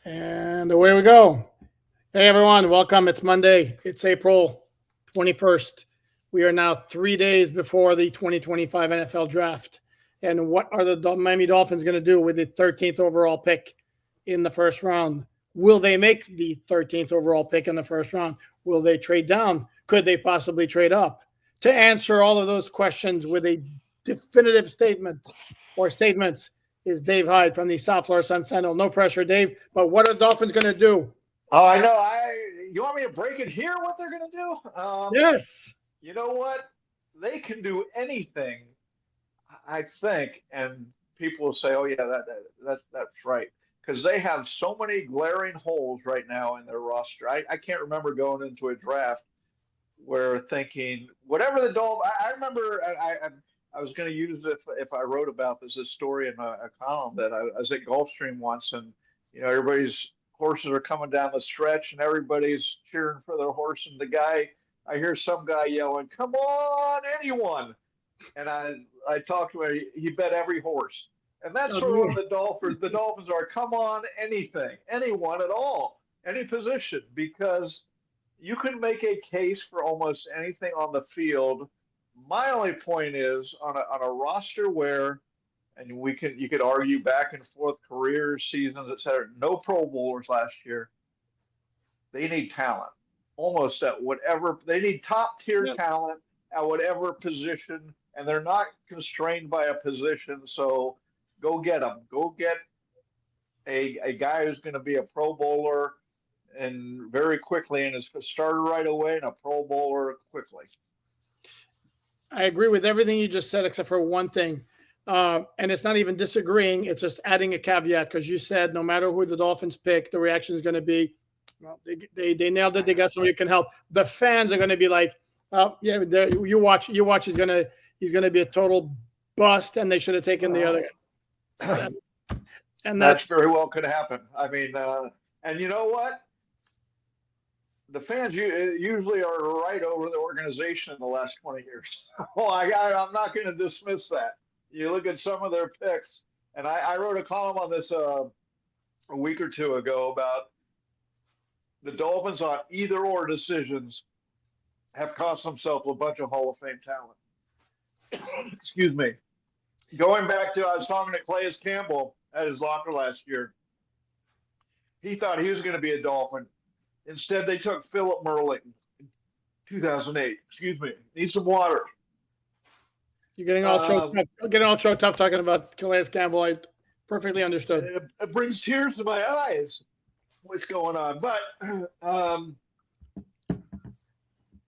And away we go. Hey, everyone. Welcome. It's Monday. It's April 21st. We are now 3 days before the 2025 NFL draft. And what are the Miami Dolphins going to do with the 13th overall pick in the first round? Will they make the 13th overall pick in the first round? Will they trade down? Could they possibly trade up? To answer all of those questions with a definitive statement or statements is Dave Hyde from the South Florida Sun Sentinel. No pressure, Dave. But what are the Dolphins going to do? Oh, I know. You want me to break it here? What they're going to do? Yes. You know what? They can do anything, I think, and people will say, "Oh, yeah, that's right," because they have so many glaring holes right now in their roster. I can't remember going into a draft where thinking whatever the Dolphins. I remember I was going to use it if I wrote about this story in a column that I was at Gulfstream once, and everybody's horses are coming down the stretch, and everybody's cheering for their horse, and I hear some guy yelling, "Come on, anyone!" And I talked to him. He bet every horse, and that's sort of what the Dolphins. The Dolphins are, come on, anything, anyone at all, any position, because you can make a case for almost anything on the field. My only point is on a roster where, and you could argue back and forth careers, seasons, etc. No Pro Bowlers last year. They need talent, almost at whatever they need, top tier talent at whatever position, and they're not constrained by a position. So go get them. Go get a guy who's going to be a Pro Bowler and very quickly, and is a starter right away and a Pro Bowler quickly. I agree with everything you just said, except for one thing. And it's not even disagreeing. It's just adding a caveat because you said no matter who the Dolphins pick, the reaction is going to be, well, they nailed it. They got somebody who can help. The fans are going to be like, oh, yeah, you watch. He's going to be a total bust, and they should have taken the other guy. And that's very well could happen. I mean, and you know what? The fans usually are right over the organization in the last 20 years. Well, I'm not going to dismiss that. You look at some of their picks, and I wrote a column on this a week or two ago about the Dolphins on either or decisions have cost themselves a bunch of Hall of Fame talent. Excuse me. Going back to, I was talking to Calais Campbell at his locker last year. He thought he was going to be a Dolphin. Instead, they took Philip Merling in 2008. Excuse me. Need some water. You're getting all choked up talking about Calais Campbell. I perfectly understood. It brings tears to my eyes. What's going on? But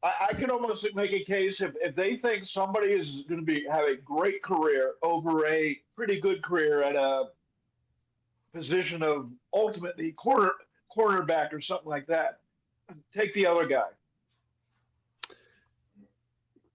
I can almost make a case if they think somebody is going to have a great career over a pretty good career at a position of ultimately cornerback or something like that, take the other guy.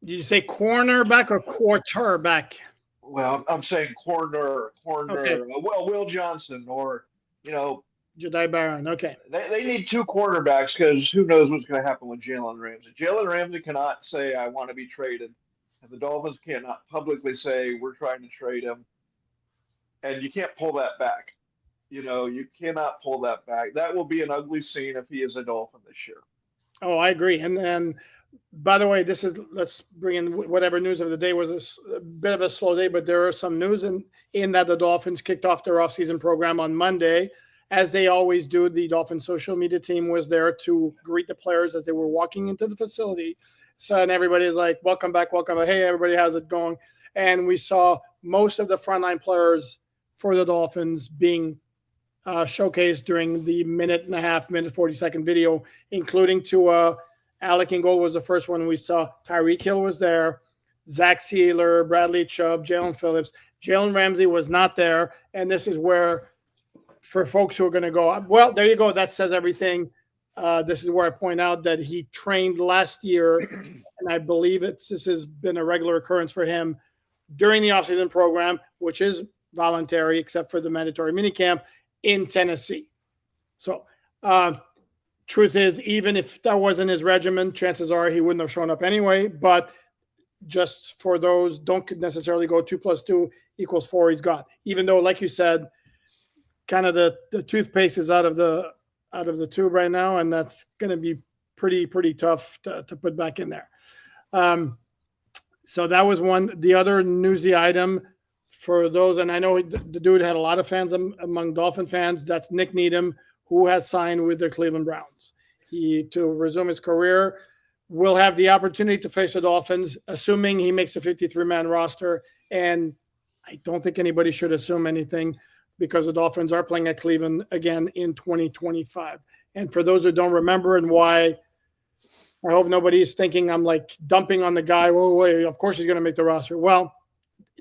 Did you say cornerback or quarterback? Well, I'm saying corner. Okay. Well, Will Johnson or, Jedi Barron. Okay. They need two quarterbacks because who knows what's going to happen with Jaylen Ramsey. Jaylen Ramsey cannot say, I want to be traded. And the Dolphins cannot publicly say, we're trying to trade him. And you can't pull that back. You cannot pull that back. That will be an ugly scene if he is a Dolphin this year. Oh, I agree. And then, by the way, let's bring in whatever news of the day. Was a bit of a slow day, but there are some news in that the Dolphins kicked off their offseason program on Monday. As they always do, the Dolphins social media team was there to greet the players as they were walking into the facility. So, and everybody's like, welcome back, welcome back. Hey, everybody, how's it going? And we saw most of the frontline players for the Dolphins being showcased during the minute 40-second video, including to Alec Ingold was the first one we saw. Tyreek Hill was there. Zach Sealer, Bradley Chubb, Jalen Phillips. Jaylen Ramsey was not there. And this is where, for folks who are going to go, well, there you go. That says everything. This is where I point out that he trained last year, and I believe this has been a regular occurrence for him during the offseason program, which is voluntary except for the mandatory minicamp in Tennessee. So, truth is, even if that wasn't his regimen, chances are he wouldn't have shown up anyway. But just for those, don't necessarily go 2 + 2 = 4. He's got, even though, like you said, kind of the toothpaste is out of the tube right now, and that's going to be pretty tough to put back in there. So that was one. The other newsy item for those, and I know the dude had a lot of fans among Dolphin fans. That's Nick Needham, who has signed with the Cleveland Browns. He, to resume his career, will have the opportunity to face the Dolphins, assuming he makes a 53-man roster. And I don't think anybody should assume anything, because the Dolphins are playing at Cleveland again in 2025. And for those who don't remember, and why I hope nobody's thinking I'm like dumping on the guy, well, wait, of course he's going to make the roster. Well,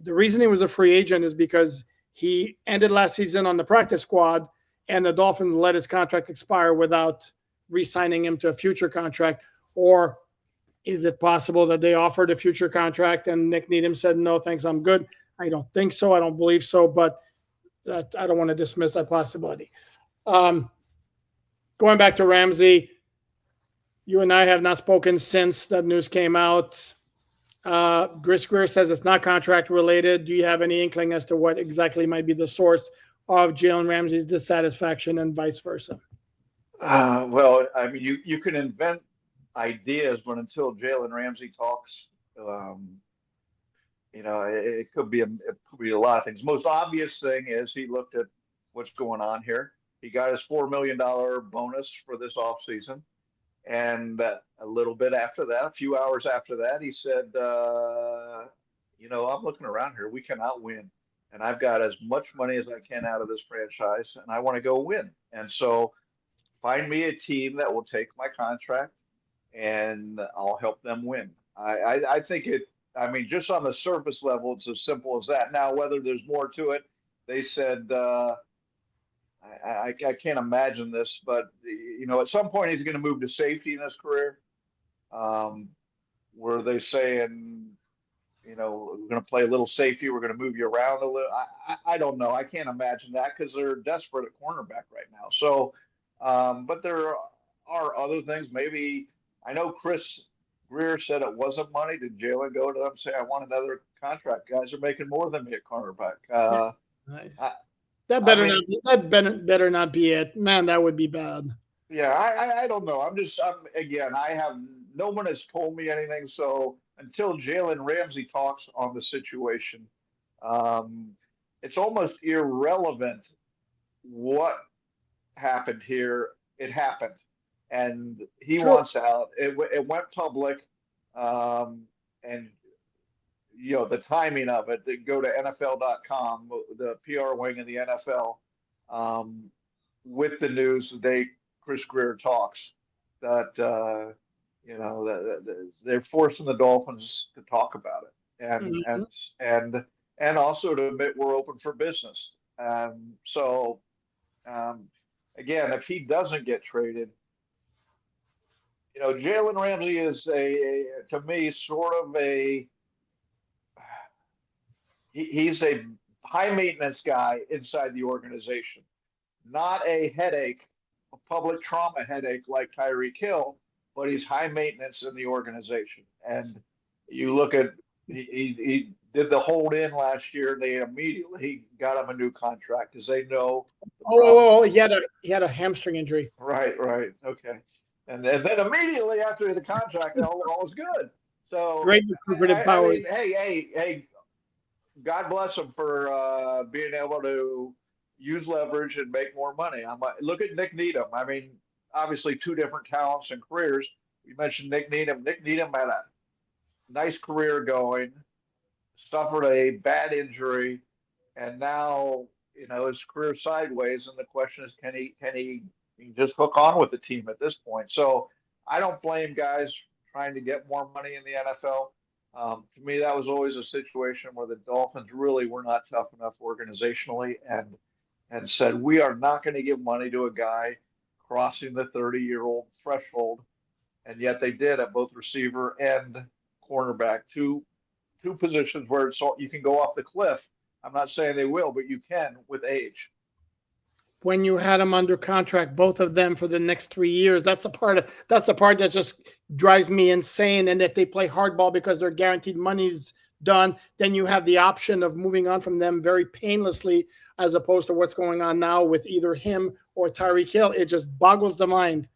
the reason he was a free agent is because he ended last season on the practice squad, and the Dolphins let his contract expire without re-signing him to a future contract. Or is it possible that they offered a future contract and Nick Needham said, no, thanks, I'm good? I don't think so. I don't believe so, but I don't want to dismiss that possibility. Going back to Ramsey, you and I have not spoken since that news came out. Chris Greer says it's not contract related. Do you have any inkling as to what exactly might be the source of Jaylen Ramsey's dissatisfaction and vice versa? Well, I mean, you can invent ideas, but until Jaylen Ramsey talks, it could be a lot of things. Most obvious thing is he looked at what's going on here. He got his $4 million bonus for this offseason. And a little bit after that, a few hours after that, he said, I'm looking around here. We cannot win. And I've got as much money as I can out of this franchise, and I want to go win. And so find me a team that will take my contract, and I'll help them win. I think just on the surface level, it's as simple as that. Now, whether there's more to it, they said, I can't imagine this, but at some point he's going to move to safety in his career. Were they saying, we're going to play a little safety, we're going to move you around a little? I don't know. I can't imagine that, because they're desperate at cornerback right now. So, but there are other things. Maybe I know Chris Greer said it wasn't money. Did Jaylen go to them and say, I want another contract? Guys are making more than me at cornerback. That better not be it, man. That would be bad. Yeah, I don't know. No one has told me anything. So until Jaylen Ramsey talks on the situation, it's almost irrelevant what happened here. It happened, and he wants out. It went public, and the timing of it. They go to NFL.com, the PR wing of the NFL, with the news. Chris Greer talks that that they're forcing the Dolphins to talk about it, and also to admit we're open for business. So again, if he doesn't get traded, Jaylen Ramsey is to me sort of he's a high maintenance guy inside the organization, not a headache, a public trauma headache like Tyreek Hill, but he's high maintenance in the organization. And you look at, he did the hold in last year. They immediately got him a new contract because they know. He had a hamstring injury. Right. Okay. And then immediately after the contract, all was good. So great recuperative powers. Hey, God bless him for being able to use leverage and make more money. Look at Nick Needham. I mean, obviously two different talents and careers. You mentioned Nick Needham. Nick Needham had a nice career going, suffered a bad injury, and now his career sideways. And the question is, can he just hook on with the team at this point? So I don't blame guys trying to get more money in the NFL. To me, that was always a situation where the Dolphins really were not tough enough organizationally and said, we are not going to give money to a guy crossing the 30-year-old threshold. And yet they did at both receiver and cornerback, two positions where you can go off the cliff. I'm not saying they will, but you can with age. When you had them under contract, both of them for the next 3 years, that's the part that just drives me insane. And if they play hardball because their guaranteed money's done, then you have the option of moving on from them very painlessly. as opposed to what's going on now with either him or Tyreek Hill. It just boggles the mind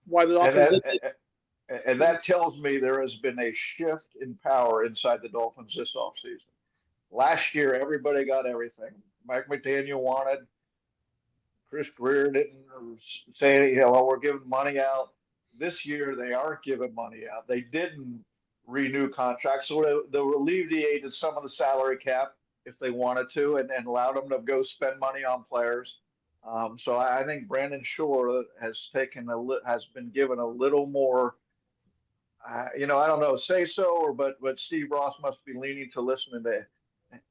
why the And Dolphins did this. that tells me there has been a shift in power inside the Dolphins this offseason. Last year, everybody got everything. Mike McDaniel wanted. Chris Greer didn't say, well, we're giving money out. This year, they aren't giving money out. They didn't renew contracts, so they alleviated some of the salary cap if they wanted to, and allowed them to go spend money on players. So I think Brandon Shore has been given a little more. I don't know, say so, but Steve Ross must be leaning to listening to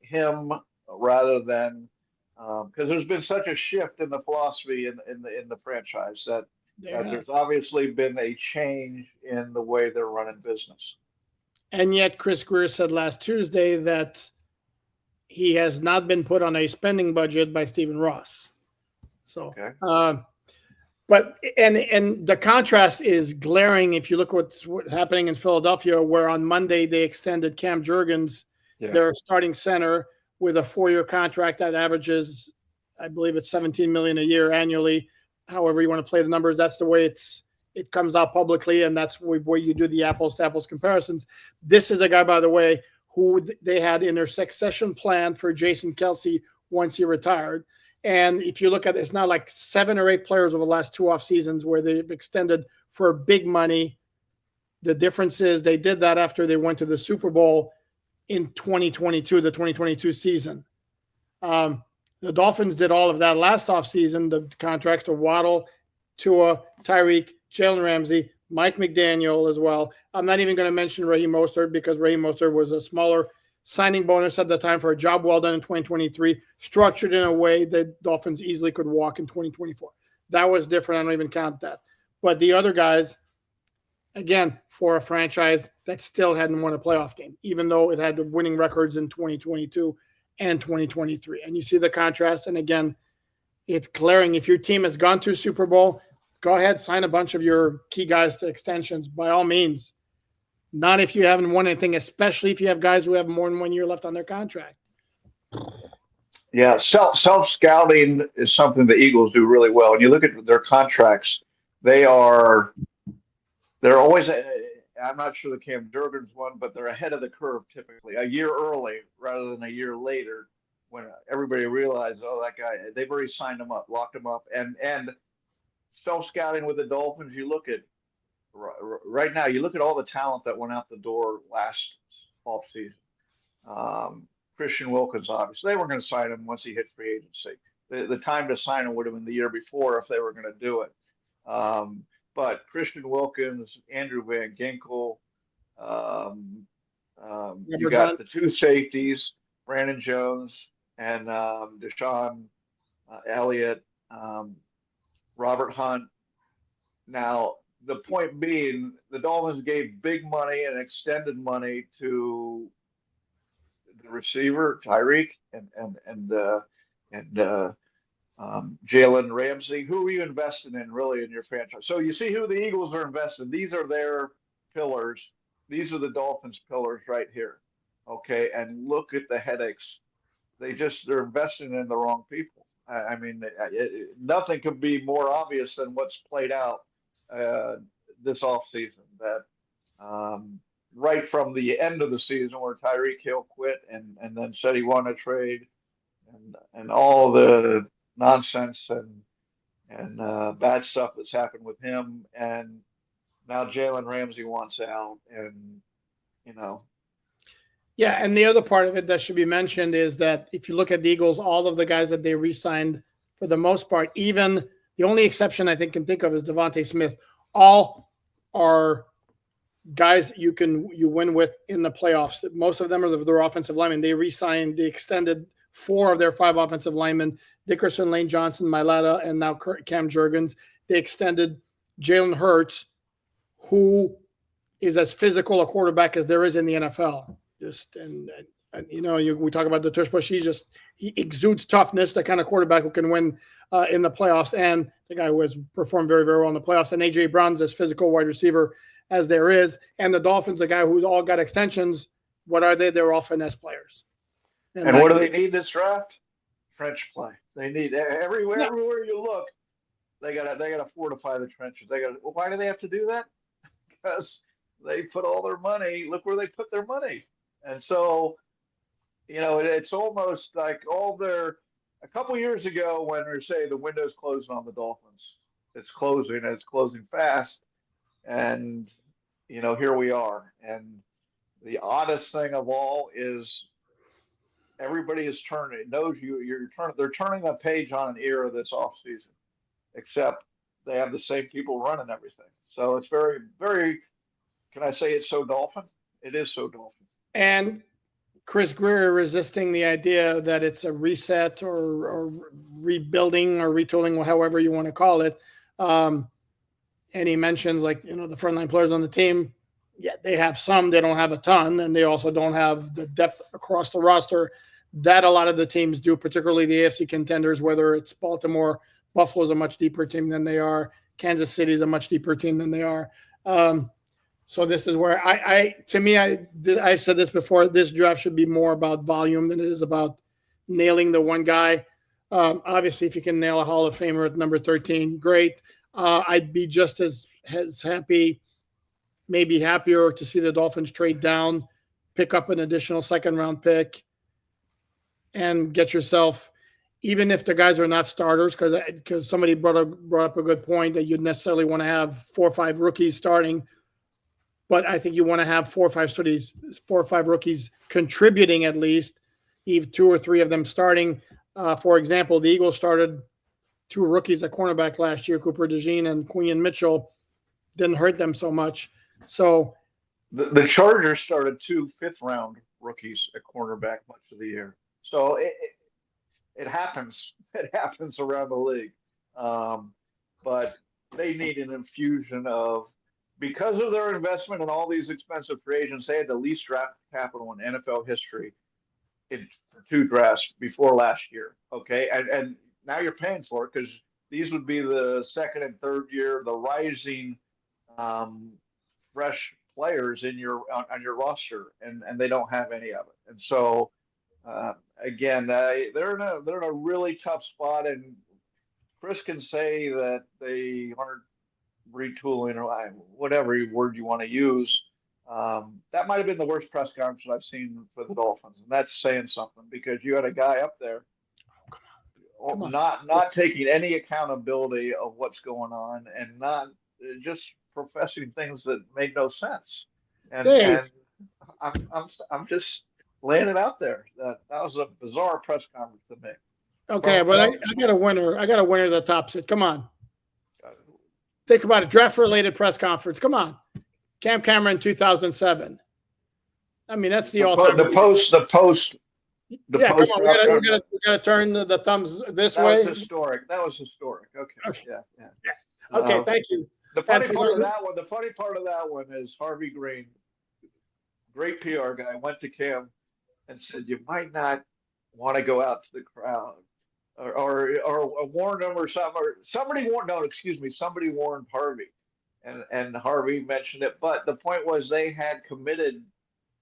him rather than because there's been such a shift in the philosophy in the franchise that there's obviously been a change in the way they're running business. And yet, Chris Greer said last Tuesday that he has not been put on a spending budget by Stephen Ross. So, okay. But the contrast is glaring if you look what's happening in Philadelphia, where on Monday they extended Cam Jurgens, their starting center, with a 4-year contract that averages, I believe it's $17 million a year annually. However you want to play the numbers, that's the way it comes out publicly, and that's where you do the apples to apples comparisons. This is a guy, by the way, who they had in their succession plan for Jason Kelce once he retired. And if you look at it, it's not like 7 or 8 players over the last 2 off seasons where they've extended for big money. The difference is they did that after they went to the Super Bowl in 2022, the 2022 season. The Dolphins did all of that last offseason, the contracts to Waddle, Tua, Tyreek, Jaylen Ramsey, Mike McDaniel as well. I'm not even going to mention Raheem Mostert because Raheem Mostert was a smaller signing bonus at the time for a job well done in 2023, structured in a way that Dolphins easily could walk in 2024. That was different. I don't even count that. But the other guys, again, for a franchise that still hadn't won a playoff game, even though it had winning records in 2022 and 2023. And you see the contrast. And again, it's glaring. If your team has gone to Super Bowl, go ahead, sign a bunch of your key guys to extensions by all means. Not if you haven't won anything, especially if you have guys who have more than 1 year left on their contract. Yeah, self-scouting is something the Eagles do really well. And you look at their contracts, they're always, I'm not sure the Cam Jurgens one, but they're ahead of the curve typically, a year early rather than a year later when everybody realized, oh, that guy, they've already signed him up, locked him up. And self-scouting with the Dolphins, you look at, right now, you look at all the talent that went out the door last offseason. Christian Wilkins, obviously, they were going to sign him once he hit free agency. The time to sign him would have been the year before if they were going to do it. But Christian Wilkins, Andrew Van Ginkel, you got the 2 safeties, Brandon Jones and Deshaun Elliott, Robert Hunt. Now, the point being, the Dolphins gave big money and extended money to the receiver Tyreek and Jaylen Ramsey. Who are you investing in really in your franchise? So you see who the Eagles are investing. These are their pillars. These are the Dolphins' pillars right here. Okay, and look at the headaches. They're investing in the wrong people. I mean, nothing could be more obvious than what's played out this offseason. That right from the end of the season where Tyreek Hill quit and then said he wanted to trade and all the nonsense and bad stuff that's happened with him, and now Jaylen Ramsey wants out, and Yeah, and the other part of it that should be mentioned is that if you look at the Eagles, all of the guys that they re-signed, for the most part, even the only exception I think of is Devontae Smith, all are guys you win with in the playoffs. Most of them are their offensive linemen. They extended 4 of their 5 offensive linemen, Dickerson, Lane Johnson, Mailata, and now Cam Jurgens. They extended Jalen Hurts, who is as physical a quarterback as there is in the NFL. We talk about the tush push. He exudes toughness, the kind of quarterback who can win in the playoffs, and the guy who has performed very, very well in the playoffs. And AJ Brown's as physical wide receiver as there is. And the Dolphins, the guy who all got extensions, what are they? They're all finesse players. And what do they need this draft? trench play. They need Yeah. everywhere you look. They gotta fortify the trenches. Why do they have to do that? Because they put all their money. Look where they put their money, and so it's almost like all their. A couple years ago, when they say the window's closing on the Dolphins, it's closing and it's closing fast, and here we are. And the oddest thing of all is everybody is turning. Knows you're turning. They're turning a page on an era this off season, except they have the same people running everything. So it's very, very. Can I say it's so Dolphin? It is so Dolphin. And Chris Greer resisting the idea that it's a reset or rebuilding or retooling, however you want to call it. And he mentions, like, the frontline players on the team. Yeah, they have some, they don't have a ton, and they also don't have the depth across the roster that a lot of the teams do, particularly the AFC contenders, whether it's Baltimore. Buffalo's a much deeper team than they are. Kansas City's a much deeper team than they are. So this is where I've said this before, this draft should be more about volume than it is about nailing the one guy. Obviously, if you can nail a Hall of Famer at number 13, great. I'd be just as happy, maybe happier, to see the Dolphins trade down, pick up an additional second-round pick, and get yourself, even if the guys are not starters, because somebody brought up a good point that you'd necessarily want to have 4 or 5 rookies starting. But I think you want to have 4 or 5 rookies contributing at least, even 2 or 3 of them starting. For example, the Eagles started 2 rookies at cornerback last year, Cooper DeJean and Quinion Mitchell. Didn't hurt them so much. So the Chargers started 2 fifth-round rookies at cornerback much of the year. So it happens. It happens around the league. But they need an infusion of. Because of their investment in all these expensive free agents, they had the least draft capital in NFL history in 2 drafts before last year. Okay, and now you're paying for it, because these would be the second and third year, the rising fresh players on your roster, and they don't have any of it. And so again, they're in a really tough spot, and Chris can say that they aren't retooling or whatever word you want to use. That might have been the worst press conference I've seen for the Dolphins, and that's saying something, because you had a guy up there not taking any accountability of what's going on, and not just professing things that made no sense. And I'm just laying it out there. That was a bizarre press conference to me. Okay, but I got a winner. I got a winner that tops it. Come on. Think about it. Draft-related press conference. Come on. Cam Cameron, 2007. I mean, that's the all-time. The post. Yeah, come on. We gotta turn the thumbs this way. That was historic. Okay. Yeah. Okay, thank you. The funny part of that one is Harvey Green, great PR guy, went to Cam and said, "You might not want to go out to the crowd." Or warned him or something, or somebody warned Harvey, and Harvey mentioned it. But the point was, they had committed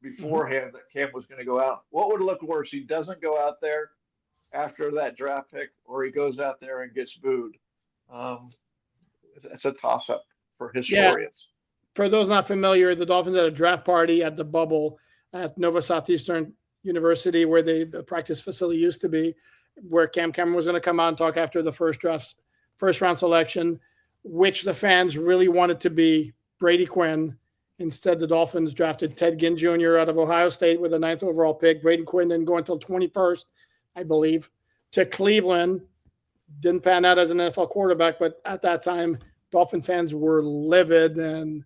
beforehand that Cam was going to go out. What would look worse? He doesn't go out there after that draft pick, or he goes out there and gets booed. It's a toss-up for historians. Yeah. For those not familiar, the Dolphins had a draft party at the bubble at Nova Southeastern University, where the practice facility used to be, where Cam Cameron was going to come out and talk after the first round selection, which the fans really wanted to be Brady Quinn. Instead, the Dolphins drafted Ted Ginn Jr. out of Ohio State with a 9th overall pick. Brady Quinn didn't go until 21st, I believe, to Cleveland. Didn't pan out as an NFL quarterback, but at that time, Dolphin fans were livid. And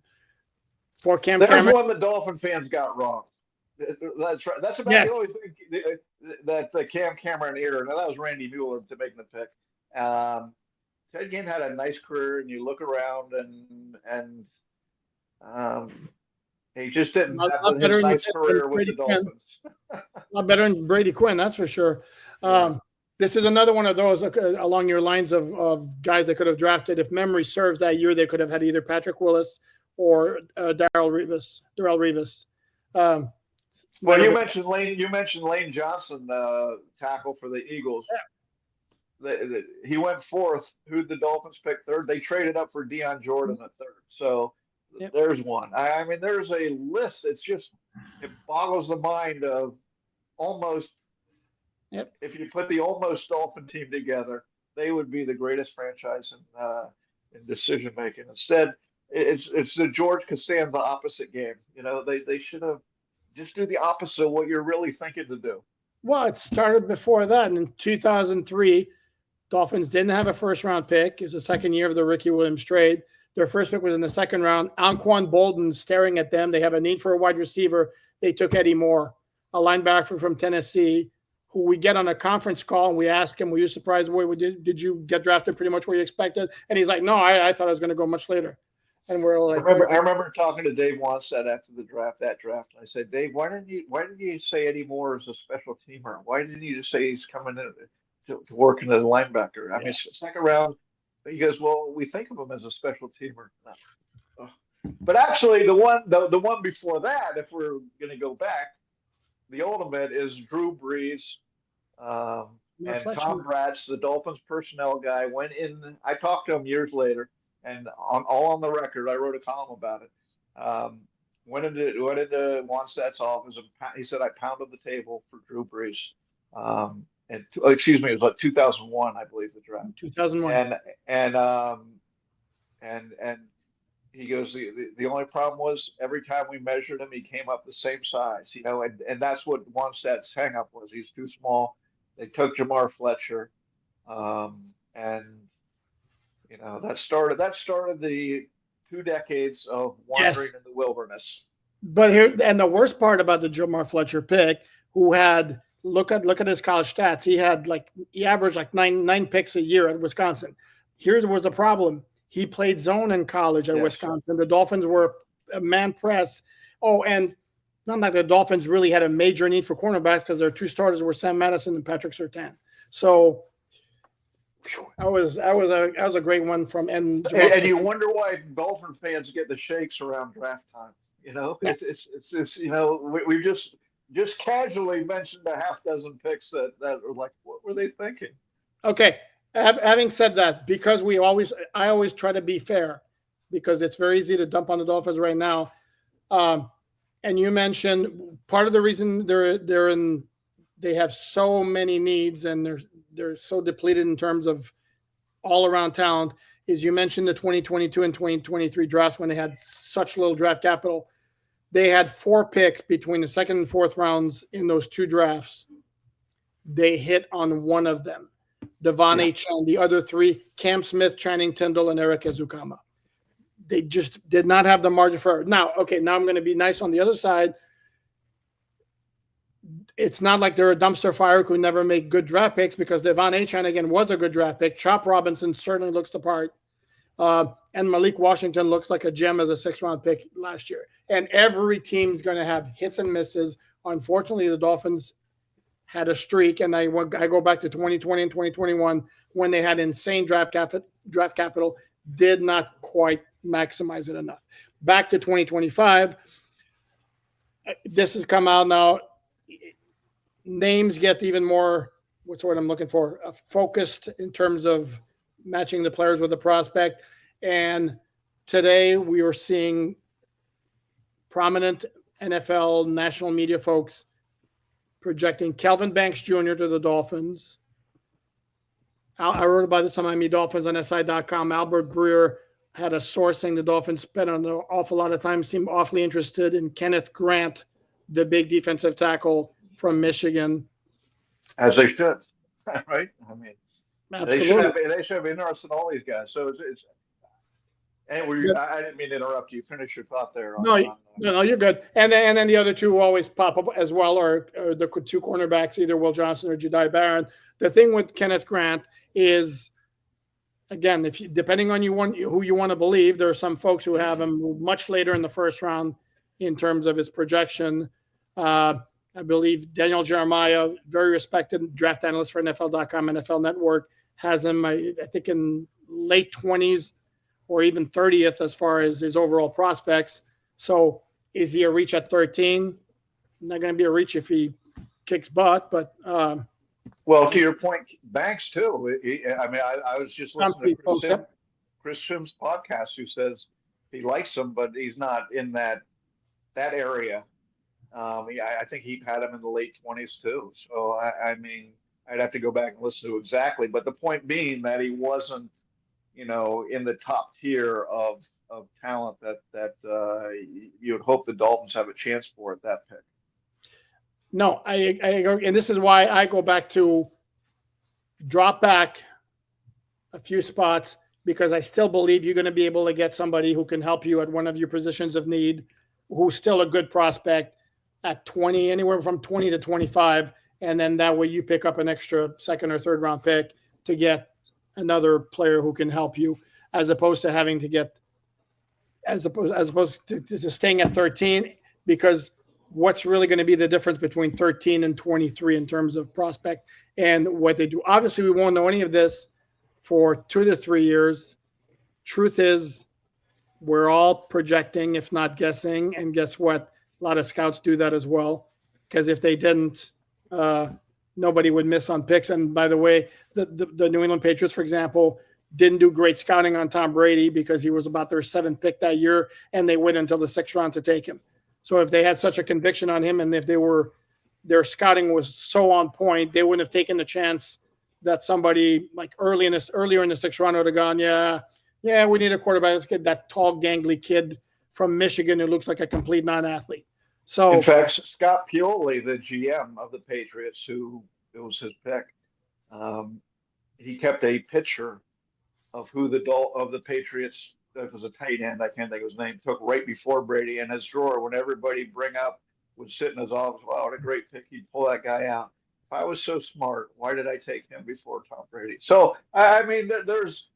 for Cam Cameron, there's one the Dolphin fans got wrong. That's right. That's about the only thing that the Cam Cameron era. Now, that was Randy Mueller to making the pick. Ted Ginn had a nice career, and you look around, and he just didn't have his nice career with the Dolphins. A lot better than Brady Quinn, that's for sure. This is another one of those along your lines of guys that could have drafted. If memory serves, that year they could have had either Patrick Willis or Darrell Revis. Well, you mentioned Lane Johnson, tackle for the Eagles. he went fourth. Who'd the Dolphins pick third? They traded up for Deion Jordan at third. So Yep. there's one. I mean, there's a list. It boggles the mind of almost. Yep. If you put the almost Dolphin team together, they would be the greatest franchise in decision making. Instead, it's the George Costanza opposite game. They should have just do the opposite of what you're really thinking to do. Well, it started before that. In 2003, Dolphins didn't have a first-round pick. It was the second year of the Ricky Williams trade. Their first pick was in the second round. Anquan Bolden staring at them. They have a need for a wide receiver. They took Eddie Moore, a linebacker from Tennessee, who we get on a conference call, and we ask him, were you surprised? Did you get drafted pretty much where you expected? And he's like, no, I thought I was going to go much later. And we're like, I remember talking to Dave Wanstead after that draft. And I said, Dave, why didn't you say Eddie Moore is a special teamer? Why didn't you just say he's coming in to work in as a linebacker? I mean, second round, he goes, well, we think of him as a special teamer. No. But actually, the one before that, if we're going to go back, the ultimate is Drew Brees. And Tom Bratz, the Dolphins personnel guy, went in. I talked to him years later, and all on the record, I wrote a column about it. Went into Wansted's office, and he said I pounded the table for Drew Brees. It was like 2001, I believe, the draft. 2001. And he goes, the only problem was every time we measured him, he came up the same size, and that's what Wansted's hang up was. He's too small. They took Jamar Fletcher, and that started the 2 decades of wandering in the wilderness. But here, and the worst part about the Jamar Fletcher pick, who had look at his college stats, he averaged like nine picks a year at Wisconsin. Here was the problem. He played zone in college at Wisconsin. The Dolphins were a man press. Oh, and not like the Dolphins really had a major need for cornerbacks because their 2 starters were Sam Madison and Patrick Surtain. So that was a great one from and you wonder why Dolphin fans get the shakes around draft time. It's we've just casually mentioned a half dozen picks that are like, what were they thinking? Okay. Having said that, because I always try to be fair, because it's very easy to dump on the Dolphins right now. And you mentioned part of the reason they have so many needs and they're so depleted in terms of all around talent is you mentioned the 2022 and 2023 drafts when they had such little draft capital. They had 4 picks between the second and fourth rounds in those 2 drafts. They hit on one of them. Devon Achane, the other 3, Cam Smith, Channing Tindall, and Eric Ezukama. They just did not have the margin for error. Now I'm going to be nice on the other side. It's not like they're a dumpster fire who never make good draft picks, because Devon Achane, again, was a good draft pick. Chop Robinson certainly looks the part. And Malik Washington looks like a gem as a 6th-round pick last year. And every team's going to have hits and misses. Unfortunately, the Dolphins had a streak, and I go back to 2020 and 2021 when they had insane draft capital, did not quite maximize it enough. Back to 2025, this has come out now. Names get even more, what's the word I'm looking for, focused in terms of matching the players with the prospect. And today we are seeing prominent NFL national media folks projecting Kelvin Banks Jr. to the Dolphins. I wrote about this on Miami Dolphins on SI.com. Albert Breer had a source saying the Dolphins spent an awful lot of time, seemed awfully interested in Kenneth Grant, the big defensive tackle from Michigan. As they should, right? I mean, absolutely. They should have interested in all these guys. So it's anyway, I didn't mean to interrupt you. Finish your thought there. No, you're good. And then the other 2 always pop up as well, are the 2 cornerbacks, either Will Johnson or Jedi Barron. The thing with Kenneth Grant is, again, depending on who you want to believe, there are some folks who have him much later in the 1st round in terms of his projection. I believe Daniel Jeremiah, very respected draft analyst for NFL.com, NFL Network, has him, I think, in late 20s or even 30th as far as his overall prospects. So is he a reach at 13? Not going to be a reach if he kicks butt, but Well, to your point, Banks too. I mean, I was just Some listening to folks, yep. Chris Simms' podcast, who says he likes him, but he's not in that area. I think he had him in the late 20s too. So I mean, I'd have to go back and listen to exactly. But the point being that he wasn't, in the top tier of talent that you would hope the Dolphins have a chance for at that pick. No, I agree. And this is why I go back to drop back a few spots, because I still believe you're going to be able to get somebody who can help you at one of your positions of need, who's still a good prospect at 20, anywhere from 20 to 25. And then that way you pick up an extra second or third round pick to get another player who can help you, as opposed to having to get, as opposed to staying at 13, because what's really going to be the difference between 13 and 23 in terms of prospect and what they do? Obviously, we won't know any of this for 2 to 3 years. Truth is, we're all projecting, if not guessing. And guess what? A lot of scouts do that as well, because if they didn't, nobody would miss on picks. And by the way, the New England Patriots, for example, didn't do great scouting on Tom Brady because he was about their 7th pick that year, and they waited until the 6th round to take him. So if they had such a conviction on him, and if their scouting was so on point, they wouldn't have taken the chance that somebody like earlier in the 6th round would have gone, yeah, we need a quarterback. Let's get that tall, gangly kid from Michigan who looks like a complete non-athlete. So, in fact, Scott Pioli, the GM of the Patriots, who it was his pick, he kept a picture of who the Patriots, that was a tight end, I can't think of his name, took right before Brady in his drawer. When everybody would sit in his office, wow, what a great pick, he'd pull that guy out. If I was so smart, why did I take him before Tom Brady? So I mean, there's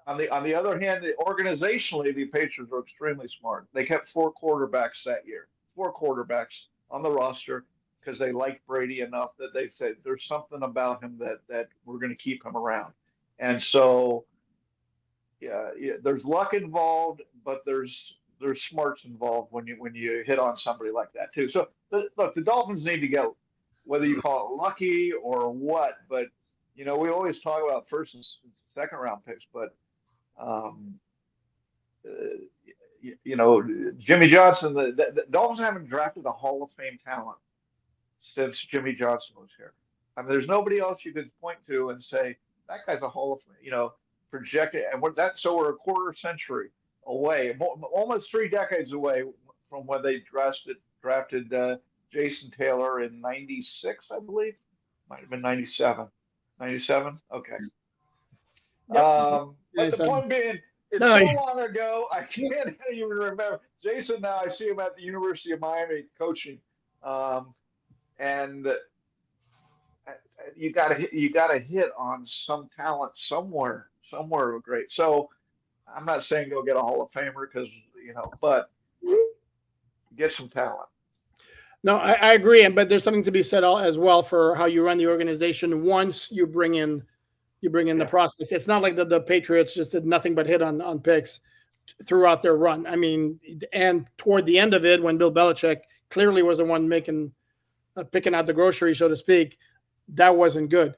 on the other hand, organizationally, the Patriots were extremely smart. They kept 4 quarterbacks that year, 4 quarterbacks on the roster, because they liked Brady enough that they said there's something about him that we're going to keep him around. And so, yeah, there's luck involved, but there's smarts involved when you hit on somebody like that too. So look, the Dolphins need to go, whether you call it lucky or what. But we always talk about first and second round picks, but um, Jimmy Johnson, the Dolphins haven't drafted a Hall of Fame talent since Jimmy Johnson was here. I mean, there's nobody else you could point to and say that guy's a Hall of projected, and so we're a quarter century away, almost 3 decades away from when they drafted Jason Taylor in '96, I believe. Might have been '97. '97? Okay. Yep. But the point being, it's so long ago, I can't even remember. Jason, now I see him at the University of Miami coaching, and you got to hit on some talent somewhere great. So I'm not saying go get a Hall of Famer but get some talent. No, I agree, but there's something to be said as well for how you run the organization once you bring in the prospects. It's not like the Patriots just did nothing but hit on picks throughout their run. I mean, and toward the end of it, when Bill Belichick clearly was the one picking out the grocery, so to speak, that wasn't good.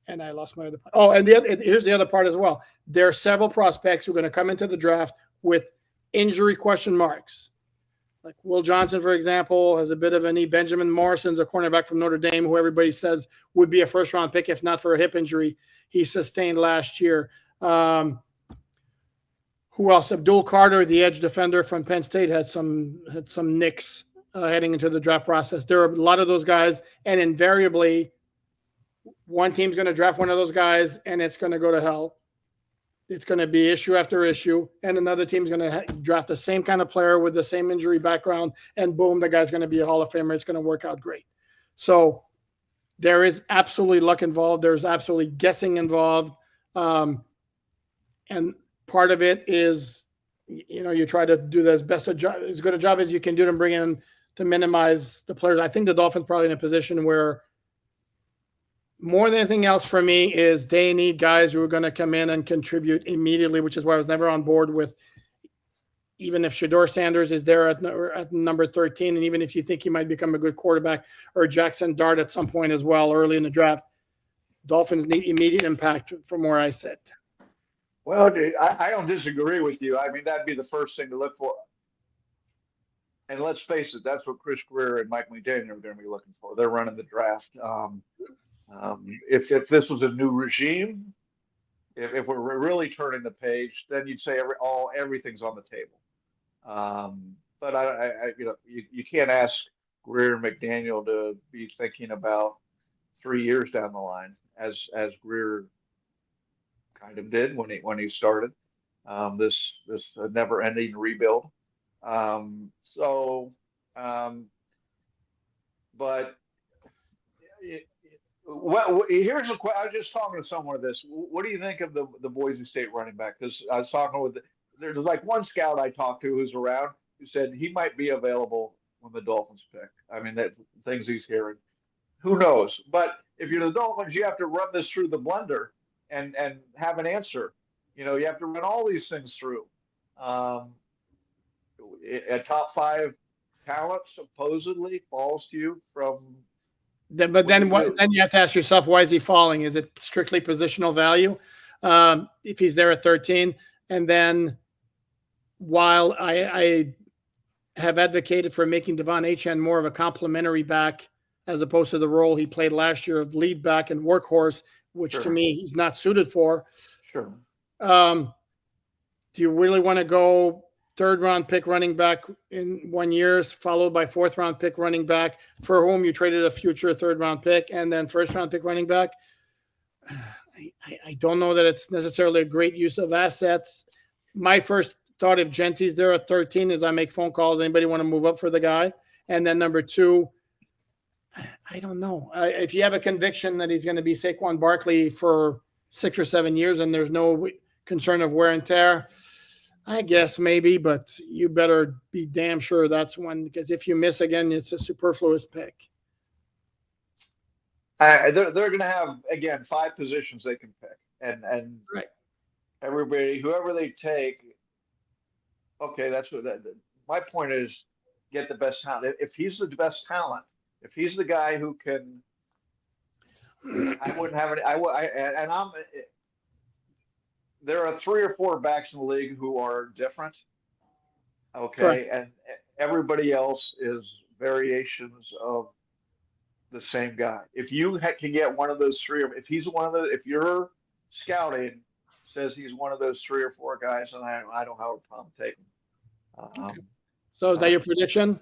And I lost my other point. Oh, and here's the other part as well. There are several prospects who are going to come into the draft with injury question marks. Like Will Johnson, for example, has a bit of a knee. Benjamin Morrison's a cornerback from Notre Dame, who everybody says would be a first-round pick if not for a hip injury he sustained last year. Who else? Abdul Carter, the edge defender from Penn State, had some nicks heading into the draft process. There are a lot of those guys, and invariably, one team's going to draft one of those guys, and it's going to go to hell. It's going to be issue after issue, and another team's going to draft the same kind of player with the same injury background, and boom, the guy's going to be a Hall of Famer. It's going to work out great. So there is absolutely luck involved. There's absolutely guessing involved. And part of it is, you try to do as good a job as you can do to bring in to minimize the players. I think the Dolphins are probably in a position where more than anything else for me is they need guys who are going to come in and contribute immediately, which is why I was never on board with even if Shador Sanders is there at number 13, and even if you think he might become a good quarterback, or Jackson Dart at some point as well early in the draft, Dolphins need immediate impact from where I sit. Well, I don't disagree with you. I mean, that'd be the first thing to look for. And let's face it, that's what Chris Greer and Mike McDaniel are going to be looking for. They're running the draft. If this was a new regime, if we're really turning the page, then you'd say everything's on the table. But you can't ask Greer and McDaniel to be thinking about 3 years down the line, as Greer kind of did when he started this never-ending rebuild. But here's a question. I was just talking to someone of this. What do you think of the Boise State running back? Because I was talking with there's like one scout I talked to who's around who said he might be available when the Dolphins pick. I mean, that things he's hearing. Who knows? But if you're the Dolphins, you have to run this through the blender and have an answer. You have to run all these things through. A top 5 talent supposedly falls to you from. Then you have to ask yourself, why is he falling? Is it strictly positional value? If he's there at 13, and then while I have advocated for making Devon Achane more of a complementary back as opposed to the role he played last year of lead back and workhorse, which to me he's not suited for. Sure. Do you really want to go 3rd round pick running back in 1 year, followed by 4th round pick running back for whom you traded a future 3rd round pick, and then 1st round pick running back? I don't know that it's necessarily a great use of assets. My first thought, if Genty's there at 13, is I make phone calls. Anybody want to move up for the guy? And then number 2, I don't know. If you have a conviction that he's going to be Saquon Barkley for 6 or 7 years and there's no concern of wear and tear, I guess maybe, but you better be damn sure that's one, because if you miss again, it's a superfluous pick. They're going to have, again, 5 positions they can pick, and right. Everybody, whoever they take, okay, that's what my point is. Get the best talent. If he's the best talent, if he's the guy who can, I wouldn't have any. There are 3 or 4 backs in the league who are different. Okay. Correct. And everybody else is variations of the same guy. If you can get one of those 3, if he's one of the, if your scouting says he's one of those 3 or 4 guys, and I don't have a problem taking him. Okay. So is that your prediction?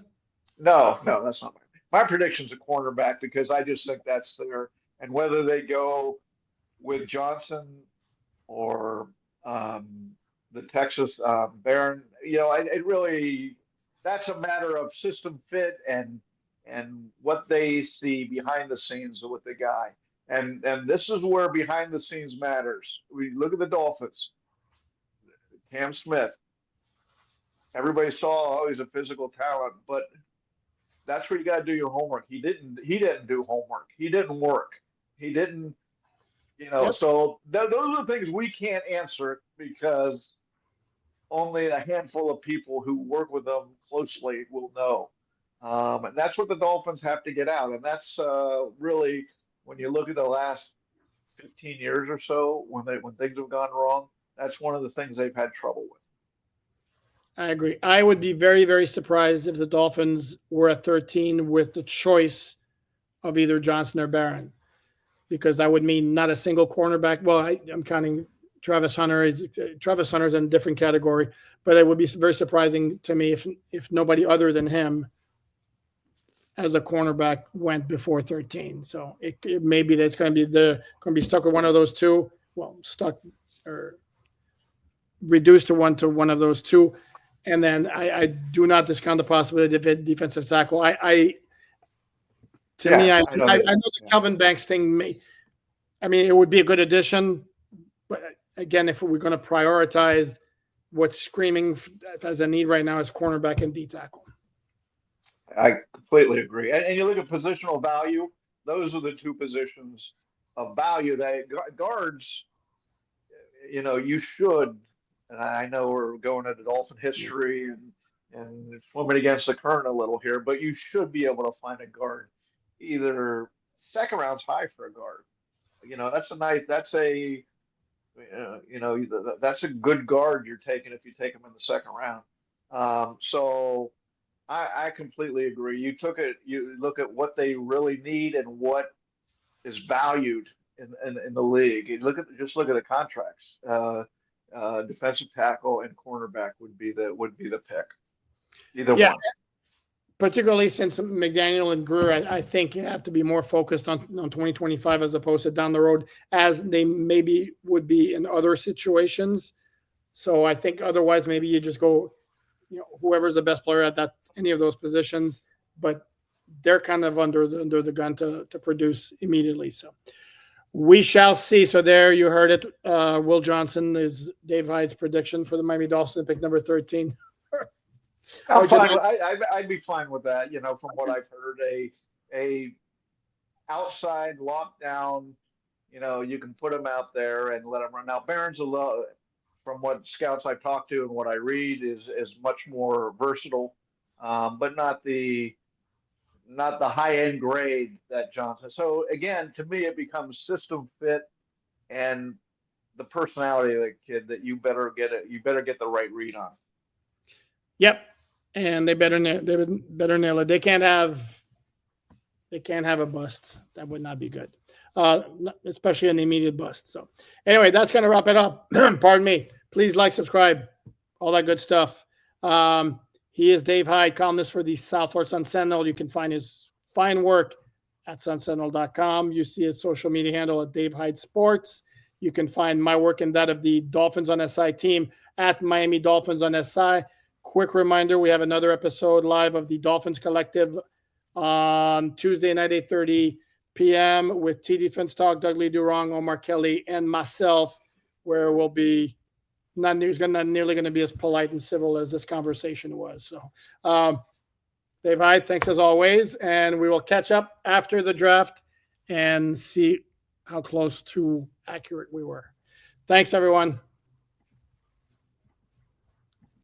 No, that's not my prediction's a cornerback, because I just think that's there. And whether they go with Johnson or the Texas Barron, it really, that's a matter of system fit and what they see behind the scenes with the guy. And this is where behind the scenes matters. We look at the Dolphins. Cam Smith. Everybody saw, he's a physical talent, but that's where you got to do your homework. He didn't do homework. He didn't work. He didn't, Yep. So those are the things we can't answer, because only a handful of people who work with them closely will know. And that's what the Dolphins have to get out. And that's really, when you look at the last 15 years or so, when things have gone wrong, that's one of the things they've had trouble with. I agree. I would be very, very surprised if the Dolphins were at 13 with the choice of either Johnson or Barron, because that would mean not a single cornerback. Well, I'm counting Travis Hunter. Travis Hunter's in a different category, but it would be very surprising to me if nobody other than him as a cornerback went before 13. So it may be that it's going to be stuck with one of those 2. Well, stuck or reduced to one of those 2. And then I do not discount the possibility of a defensive tackle. I know the Kelvin Banks thing it would be a good addition, but again, if we're going to prioritize what's screaming as a need right now is cornerback and D tackle. I completely agree. And you look at positional value, those are the 2 positions of value that guards, you should and I know we're going into Dolphin history and swimming against the current a little here, but you should be able to find a guard. Either second round's high for a guard. That's a nice. That's a good guard you're taking if you take him in the second round. So I completely agree. You took it. You look at what they really need and what is valued in the league. You look at the contracts. Defensive tackle and cornerback would be the pick. Either one. Particularly since McDaniel and Greer, I think you have to be more focused on 2025 as opposed to down the road, as they maybe would be in other situations. So I think otherwise maybe you just go, whoever's the best player at any of those positions, but they're kind of under the gun to produce immediately. So we shall see. So there you heard it. Will Johnson is Dave Hyde's prediction for the Miami Dolphins, pick number 13. I'd be fine with that. From what I've heard, a outside lockdown. You can put him out there and let him run. Now Barron's from what scouts I've talked to and what I read is much more versatile, but not the high end grade that Johnson. So again, to me, it becomes system fit and the personality of the kid that you better get it. You better get the right read on. Yep. And they better nail it. They can't have a bust. That would not be good, especially an immediate bust. So anyway, that's going to wrap it up. Pardon me. Please like, subscribe, all that good stuff. He is Dave Hyde, columnist for the South Florida Sun-Sentinel. You can find his fine work at sunsentinel.com. You see his social media handle at Dave Hyde Sports. You can find my work and that of the Dolphins on SI team at Miami Dolphins on SI. Quick reminder, we have another episode live of the Dolphins Collective on Tuesday night, 8:30 p.m. with TD Defense Talk, Doug Lee Durong, Omar Kelly, and myself, where we'll be not nearly going to be as polite and civil as this conversation was. So, Dave Hyde, thanks as always, and we will catch up after the draft and see how close to accurate we were. Thanks, everyone.